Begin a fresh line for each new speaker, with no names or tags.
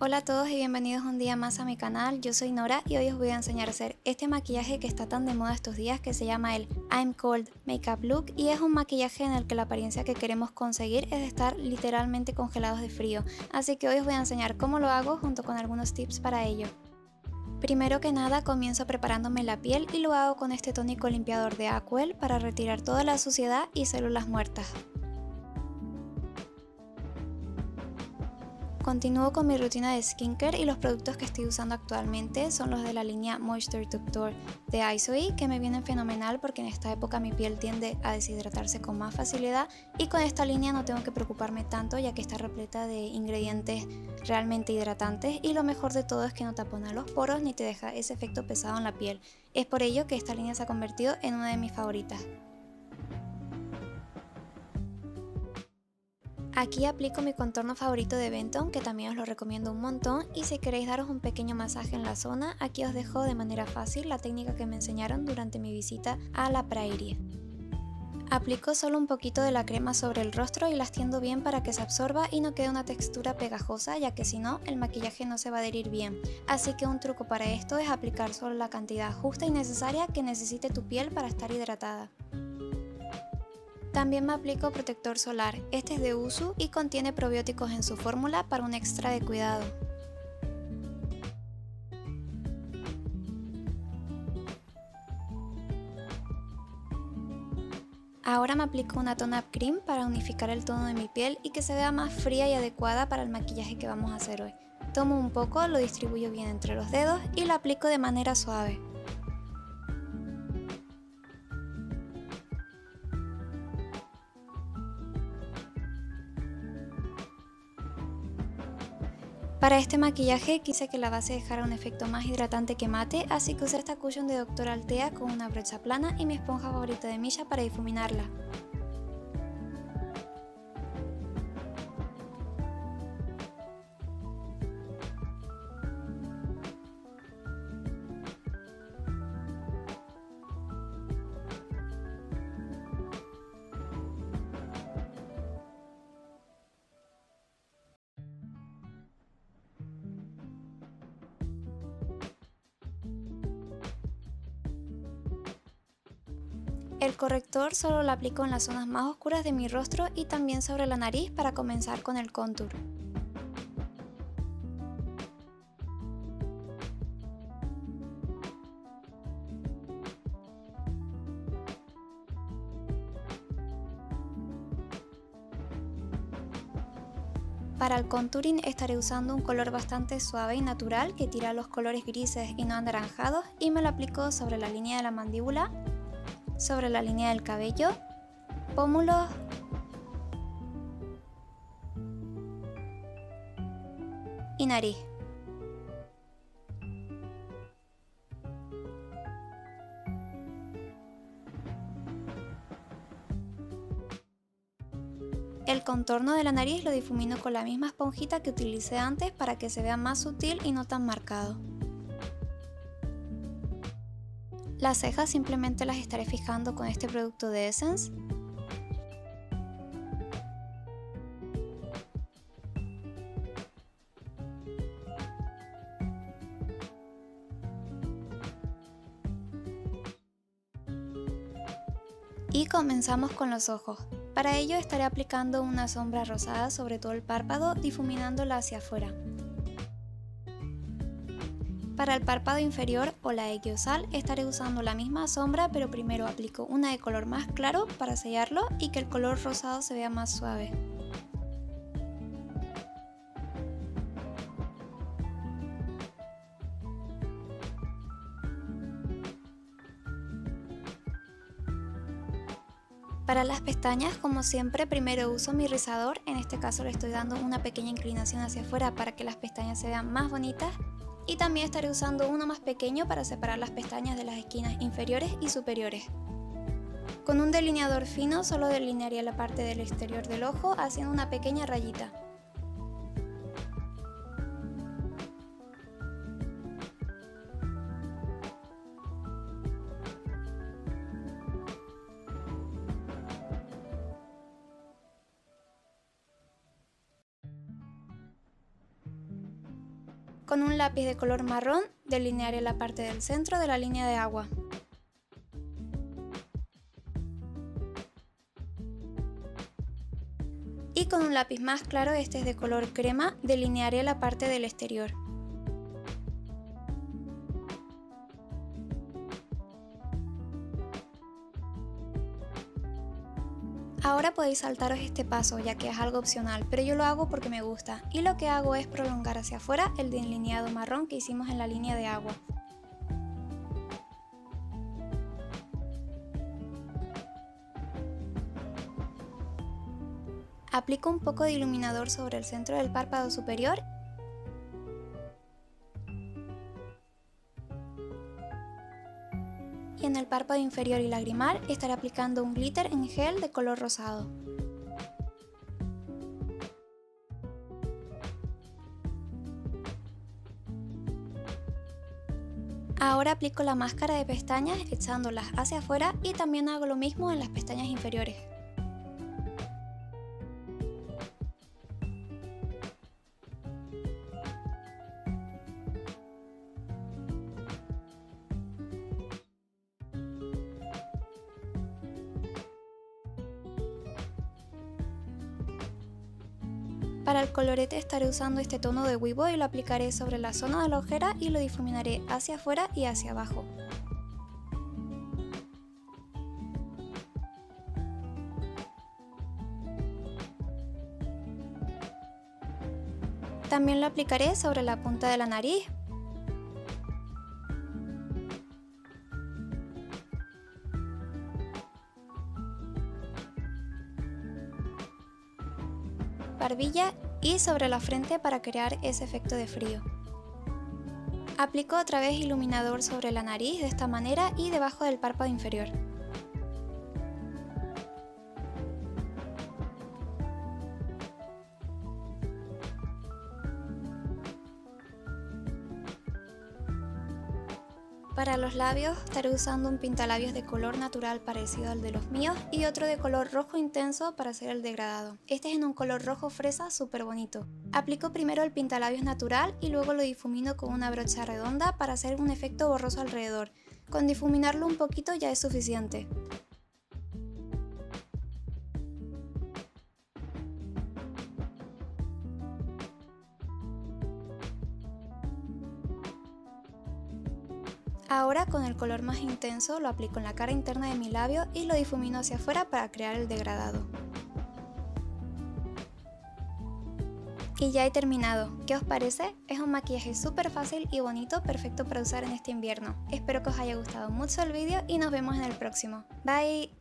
Hola a todos y bienvenidos un día más a mi canal. Yo soy Nora y hoy os voy a enseñar a hacer este maquillaje que está tan de moda estos días, que se llama el I'm Cold Makeup Look, y es un maquillaje en el que la apariencia que queremos conseguir es de estar literalmente congelados de frío. Así que hoy os voy a enseñar cómo lo hago junto con algunos tips para ello. Primero que nada comienzo preparándome la piel y lo hago con este tónico limpiador de Aquel para retirar toda la suciedad y células muertas. Continúo con mi rutina de skincare y los productos que estoy usando actualmente son los de la línea Moisture Tutor de Isoe, que me vienen fenomenal porque en esta época mi piel tiende a deshidratarse con más facilidad, y con esta línea no tengo que preocuparme tanto ya que está repleta de ingredientes realmente hidratantes, y lo mejor de todo es que no tapona los poros ni te deja ese efecto pesado en la piel. Es por ello que esta línea se ha convertido en una de mis favoritas. Aquí aplico mi contorno favorito de Benton, que también os lo recomiendo un montón, y si queréis daros un pequeño masaje en la zona, aquí os dejo de manera fácil la técnica que me enseñaron durante mi visita a la Prairie. Aplico solo un poquito de la crema sobre el rostro y la extiendo bien para que se absorba y no quede una textura pegajosa, ya que si no, el maquillaje no se va a adherir bien. Así que un truco para esto es aplicar solo la cantidad justa y necesaria que necesite tu piel para estar hidratada. También me aplico protector solar, este es de Usu y contiene probióticos en su fórmula para un extra de cuidado. Ahora me aplico una tone up cream para unificar el tono de mi piel y que se vea más fría y adecuada para el maquillaje que vamos a hacer hoy. Tomo un poco, lo distribuyo bien entre los dedos y lo aplico de manera suave. Para este maquillaje quise que la base dejara un efecto más hidratante que mate, así que usé esta cushion de Dr. Altea con una brocha plana y mi esponja favorita de Milla para difuminarla. El corrector solo lo aplico en las zonas más oscuras de mi rostro y también sobre la nariz para comenzar con el contour. Para el contouring estaré usando un color bastante suave y natural que tira los colores grises y no anaranjados, y me lo aplico sobre la línea de la mandíbula, sobre la línea del cabello, pómulos y nariz. El contorno de la nariz lo difumino con la misma esponjita que utilicé antes para que se vea más sutil y no tan marcado. Las cejas simplemente las estaré fijando con este producto de Essence. Y comenzamos con los ojos. Para ello estaré aplicando una sombra rosada sobre todo el párpado, difuminándola hacia afuera. Para el párpado inferior o la equiosal estaré usando la misma sombra, pero primero aplico una de color más claro para sellarlo y que el color rosado se vea más suave. Para las pestañas, como siempre, primero uso mi rizador, en este caso le estoy dando una pequeña inclinación hacia afuera para que las pestañas se vean más bonitas, y también estaré usando uno más pequeño para separar las pestañas de las esquinas inferiores y superiores. Con un delineador fino solo delinearía la parte del exterior del ojo haciendo una pequeña rayita. Con un lápiz de color marrón delinearé la parte del centro de la línea de agua. Y con un lápiz más claro, este es de color crema, delinearé la parte del exterior. Ahora podéis saltaros este paso ya que es algo opcional, pero yo lo hago porque me gusta y lo que hago es prolongar hacia afuera el delineado marrón que hicimos en la línea de agua. Aplico un poco de iluminador sobre el centro del párpado superior y en el párpado inferior y lagrimal estaré aplicando un glitter en gel de color rosado. Ahora aplico la máscara de pestañas echándolas hacia afuera y también hago lo mismo en las pestañas inferiores. Para el colorete estaré usando este tono de Weibo y lo aplicaré sobre la zona de la ojera y lo difuminaré hacia afuera y hacia abajo. También lo aplicaré sobre la punta de la nariz, barbilla y sobre la frente para crear ese efecto de frío. Aplico otra vez iluminador sobre la nariz de esta manera y debajo del párpado inferior. Para los labios estaré usando un pintalabios de color natural parecido al de los míos y otro de color rojo intenso para hacer el degradado. Este es en un color rojo fresa súper bonito. Aplico primero el pintalabios natural y luego lo difumino con una brocha redonda para hacer un efecto borroso alrededor. Con difuminarlo un poquito ya es suficiente. Ahora con el color más intenso lo aplico en la cara interna de mi labio y lo difumino hacia afuera para crear el degradado. Y ya he terminado. ¿Qué os parece? Es un maquillaje súper fácil y bonito, perfecto para usar en este invierno. Espero que os haya gustado mucho el vídeo y nos vemos en el próximo. Bye.